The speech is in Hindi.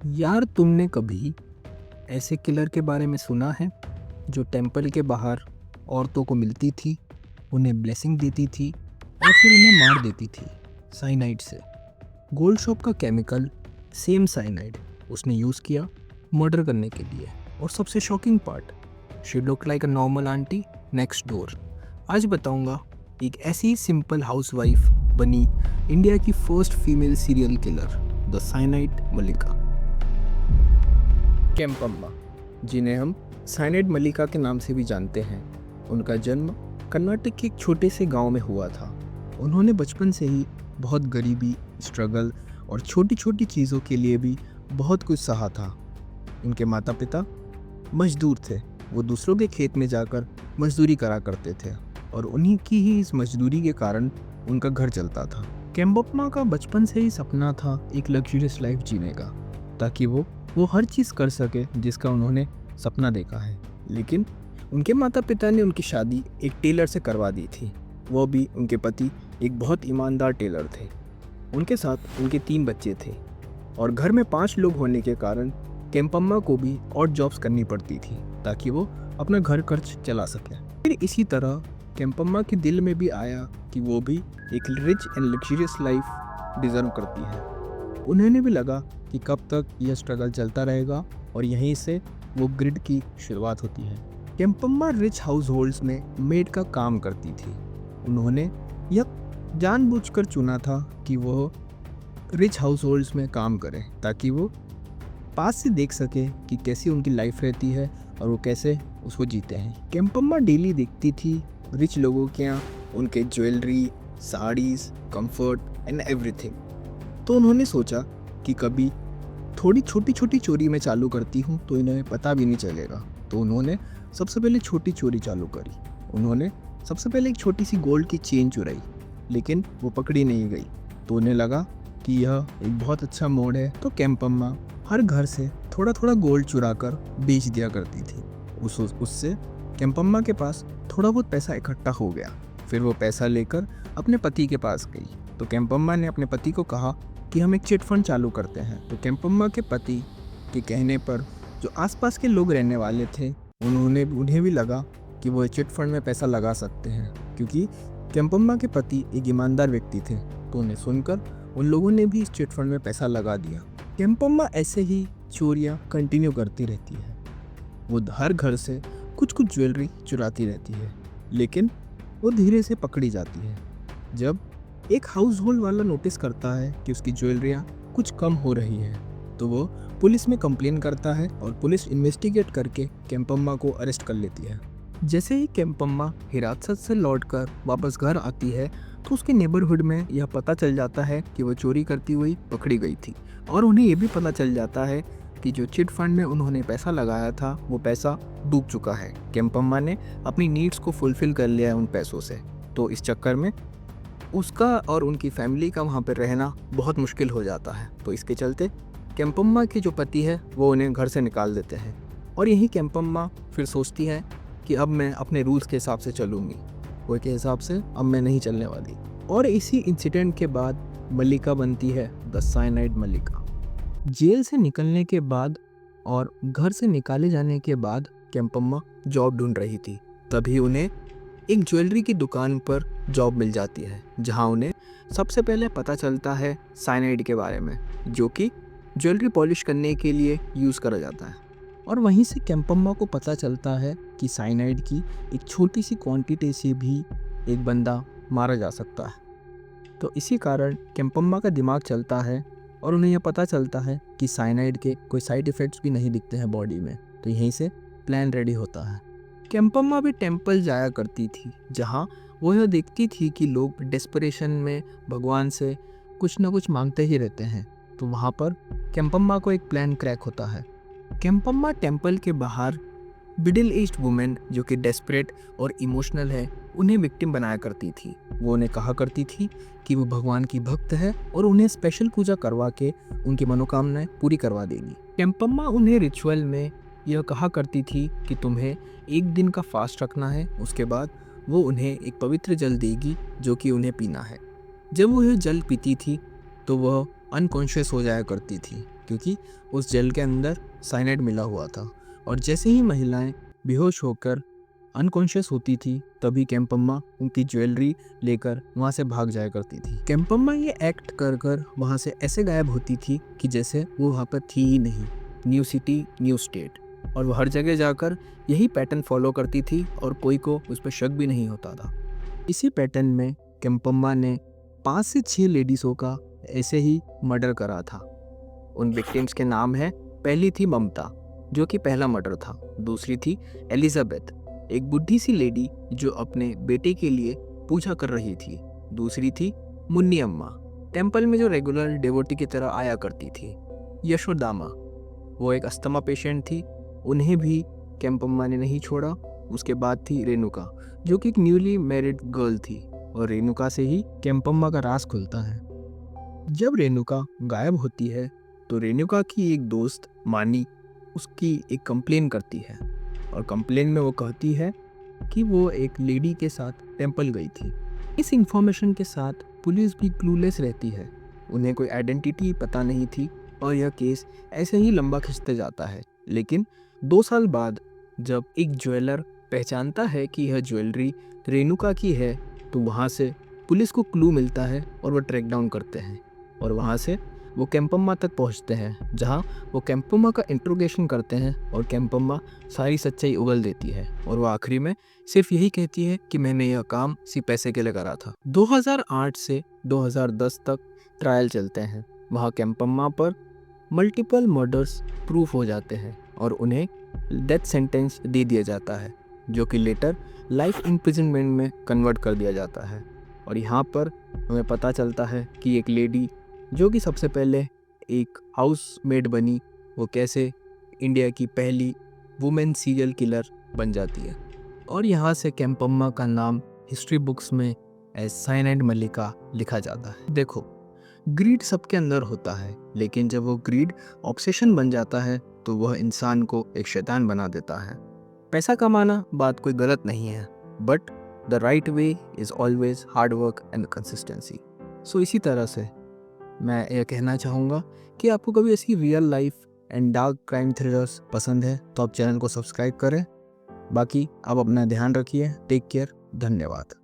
यार तुमने कभी ऐसे किलर के बारे में सुना है जो टेंपल के बाहर औरतों को मिलती थी, उन्हें ब्लेसिंग देती थी और फिर उन्हें मार देती थी साइनाइड से। गोल्ड शॉप का केमिकल सेम साइनाइड उसने यूज़ किया मर्डर करने के लिए। और सबसे shocking part, she look like a normal aunty next door. आज बताऊंगा एक ऐसी सिंपल हाउसवाइफ बनी इंडिया की first female serial killer, the cyanide Mallika Kempamma, जिन्हें हम साइनाइड मल्लिका के नाम से भी जानते हैं। उनका जन्म कर्नाटक के एक छोटे से गांव में हुआ था। उन्होंने बचपन से ही बहुत गरीबी, स्ट्रगल और छोटी छोटी चीज़ों के लिए भी बहुत कुछ सहा था। उनके माता पिता मजदूर थे। वो दूसरों के खेत में जाकर मजदूरी करा करते थे और उन्हीं की ही इस मजदूरी के कारण उनका घर चलता था। केम्पम्मा का बचपन से ही सपना था एक लग्जरियस लाइफ जीने का, ताकि वो हर चीज़ कर सके जिसका उन्होंने सपना देखा है। लेकिन उनके माता पिता ने उनकी शादी एक टेलर से करवा दी थी। वो भी उनके पति एक बहुत ईमानदार टेलर थे। उनके साथ उनके 3 बच्चे थे और घर में 5 लोग होने के कारण केम्पम्मा को भी ऑड जॉब्स करनी पड़ती थी ताकि वो अपना घर खर्च चला सके। फिर इसी तरह केम्पम्मा के दिल में भी आया कि वो भी एक rich and luxurious life deserve करती है। उन्हें भी लगा कि कब तक यह स्ट्रगल चलता रहेगा और यहीं से वो ग्रिड की शुरुआत होती है। केम्पम्मा रिच हाउस होल्ड्स में मेड का काम करती थी। उन्होंने यह जानबूझकर चुना था कि वो रिच हाउस होल्ड्स में काम करें ताकि वो पास से देख सके कि कैसी उनकी लाइफ रहती है और वो कैसे उसको जीते हैं। केम्पम्मा डेली देखती थी रिच लोगों के यहाँ उनके jewellery, saris, comfort and everything. तो उन्होंने सोचा कि कभी थोड़ी छोटी छोटी चोरी मैं चालू करती हूँ तो इन्हें पता भी नहीं चलेगा। तो उन्होंने सबसे पहले छोटी चोरी चालू करी। उन्होंने सबसे पहले एक छोटी सी गोल्ड की चेन चुराई, लेकिन वो पकड़ी नहीं गई। तो उन्हें लगा कि यह एक बहुत अच्छा मोड़ है। तो केम्पम्मा हर घर से थोड़ा थोड़ा गोल्ड चुरा कर बेच दिया करती थी। उससे केम्पम्मा के पास थोड़ा बहुत पैसा इकट्ठा हो गया। फिर वो पैसा लेकर अपने पति के पास गई। तो केम्पम्मा ने अपने पति को कहा कि हम एक चिट फंड चालू करते हैं। तो केम्पम्मा के पति के कहने पर जो आसपास के लोग रहने वाले थे उन्हें भी लगा कि वो चिट फंड में पैसा लगा सकते हैं, क्योंकि केम्पम्मा के पति एक ईमानदार व्यक्ति थे। तो उन्हें सुनकर उन लोगों ने भी इस चिट फंड में पैसा लगा दिया। केम्पम्मा ऐसे ही चोरियां कंटिन्यू करती रहती है। वो हर घर से कुछ कुछ ज्वेलरी चुराती रहती है, लेकिन वो धीरे से पकड़ी जाती है। जब एक हाउस होल्ड वाला नोटिस करता है कि उसकी ज्वेलरियाँ कुछ कम हो रही है, तो वो पुलिस में कंप्लेन करता है और पुलिस इन्वेस्टिगेट करके केम्पम्मा को अरेस्ट कर लेती है। जैसे ही केम्पम्मा हिरासत से लौटकर वापस घर आती है तो उसके नेबरहुड में यह पता चल जाता है कि वो चोरी करती हुई पकड़ी गई थी। और उन्हें ये भी पता चल जाता है कि जो चिट फंड में उन्होंने पैसा लगाया था वो पैसा डूब चुका है। केम्पम्मा ने अपनी नीड्स को फुलफिल कर लिया है उन पैसों से। तो इस चक्कर में उसका और उनकी फैमिली का वहाँ पर रहना बहुत मुश्किल हो जाता है। तो इसके चलते केम्पम्मा के जो पति है वो उन्हें घर से निकाल देते हैं। और यही केम्पम्मा फिर सोचती है कि अब मैं अपने रूल्स के हिसाब से चलूँगी, कोई के हिसाब से अब मैं नहीं चलने वाली। और इसी इंसिडेंट के बाद मल्लिका बनती है द साइनाइड मल्लिका। जेल से निकलने के बाद और घर से निकाले जाने के बाद केम्पम्मा जॉब ढूंढ रही थी। तभी उन्हें एक ज्वेलरी की दुकान पर जॉब मिल जाती है, जहां उन्हें सबसे पहले पता चलता है साइनाइड के बारे में, जो कि ज्वेलरी पॉलिश करने के लिए यूज़ करा जाता है। और वहीं से केम्पम्मा को पता चलता है कि साइनाइड की एक छोटी सी क्वांटिटी से भी एक बंदा मारा जा सकता है। तो इसी कारण केम्पम्मा का दिमाग चलता है और उन्हें यह पता चलता है कि साइनाइड के कोई साइड इफ़ेक्ट्स भी नहीं दिखते हैं बॉडी में। तो यहीं से प्लान रेडी होता है। केम्पम्मा भी टेंपल जाया करती थी, जहाँ वो यह देखती थी कि लोग डेस्परेशन में भगवान से कुछ ना कुछ मांगते ही रहते हैं। तो वहाँ पर केम्पम्मा को एक प्लान क्रैक होता है। केम्पम्मा टेंपल के बाहर मिडिल एज्ड वुमेन जो कि डेस्परेट और इमोशनल है उन्हें विक्टिम बनाया करती थी। वो उन्हें कहा करती थी कि वो भगवान की भक्त है और उन्हें स्पेशल पूजा करवा के उनकी मनोकामनाएं पूरी करवा देगी। केम्पम्मा उन्हें रिचुअल में यह कहा करती थी कि तुम्हें 1 दिन का फास्ट रखना है, उसके बाद वो उन्हें एक पवित्र जल देगी जो कि उन्हें पीना है। जब वो यह जल पीती थी तो वह अनकॉन्शियस हो जाया करती थी क्योंकि उस जेल के अंदर साइनाइड मिला हुआ था। और जैसे ही महिलाएं बेहोश होकर अनकॉन्शियस होती थी तभी केम्पम्मा उनकी ज्वेलरी लेकर वहाँ से भाग जाया करती थी। केम्पम्मा ये एक्ट कर कर वहाँ से ऐसे गायब होती थी कि जैसे वो वहाँ पर थी ही नहीं। न्यू सिटी न्यू स्टेट, और वो हर जगह जाकर यही पैटर्न फॉलो करती थी और कोई को उस पर शक भी नहीं होता था। इसी पैटर्न में केम्पम्मा ने 5 से 6 लेडीज़ों का ऐसे ही मर्डर करा था। उन विक्टिम्स के नाम है, पहली थी ममता जो कि पहला मर्डर था। दूसरी थी एलिजाबेथ, एक बुढ़ी सी लेडी जो अपने बेटे के लिए पूजा कर रही थी। दूसरी थी मुन्नी अम्मा, टेम्पल में जो रेगुलर डिवोटी की तरह आया करती थी। यशोदामा, वो एक अस्थमा पेशेंट थी, उन्हें भी केम्पम्मा ने नहीं छोड़ा। उसके बाद थी रेणुका जो कि एक न्यूली मैरिड गर्ल थी, और रेणुका से ही केम्पम्मा का राज खुलता है। जब रेणुका गायब होती है तो रेणुका की एक दोस्त मानी उसकी एक कंप्लेन करती है, और कंप्लेन में वो कहती है कि वो एक लेडी के साथ टेम्पल गई थी। इस इंफॉर्मेशन के साथ पुलिस भी क्लूलेस रहती है, उन्हें कोई आइडेंटिटी पता नहीं थी, और यह केस ऐसे ही लंबा खिंचते जाता है। लेकिन 2 साल बाद जब एक ज्वेलर पहचानता है कि यह ज्वेलरी रेणुका की है, तो वहाँ से पुलिस को क्लू मिलता है और वो ट्रैक डाउन करते हैं, और वहाँ से वो केम्पम्मा तक पहुँचते हैं, जहाँ वो केम्पम्मा का इंट्रोगेशन करते हैं, और केम्पम्मा सारी सच्चाई उगल देती है, और वो आखिरी में सिर्फ यही कहती है कि मैंने यह काम सिर्फ पैसे के लिए करा था। 2008 से 2010 तक ट्रायल चलते हैं। वहाँ केम्पम्मा पर मल्टीपल मर्डर्स प्रूफ हो जाते हैं और उन्हें डेथ सेंटेंस दे दिया जाता है, जो कि लेटर लाइफ इम्प्रिजनमेंट में कन्वर्ट कर दिया जाता है। और यहाँ पर हमें पता चलता है कि एक लेडी जो कि सबसे पहले एक हाउस मेड बनी, वो कैसे इंडिया की पहली वुमेन सीरियल किलर बन जाती है। और यहाँ से केम्पम्मा का नाम हिस्ट्री बुक्स में एज साइनाइड मल्लिका लिखा जाता है। देखो, ग्रीड सबके अंदर होता है, लेकिन जब वो ग्रीड ऑब्सेशन बन जाता है तो वह इंसान को एक शैतान बना देता है। पैसा कमाना बात कोई गलत नहीं है, but the right way is always hard work and consistency. So इसी तरह से मैं यह कहना चाहूँगा कि आपको कभी ऐसी real life and dark crime thrillers पसंद है तो आप चैनल को सब्सक्राइब करें। बाकी आप अपना ध्यान रखिए। Take care. धन्यवाद।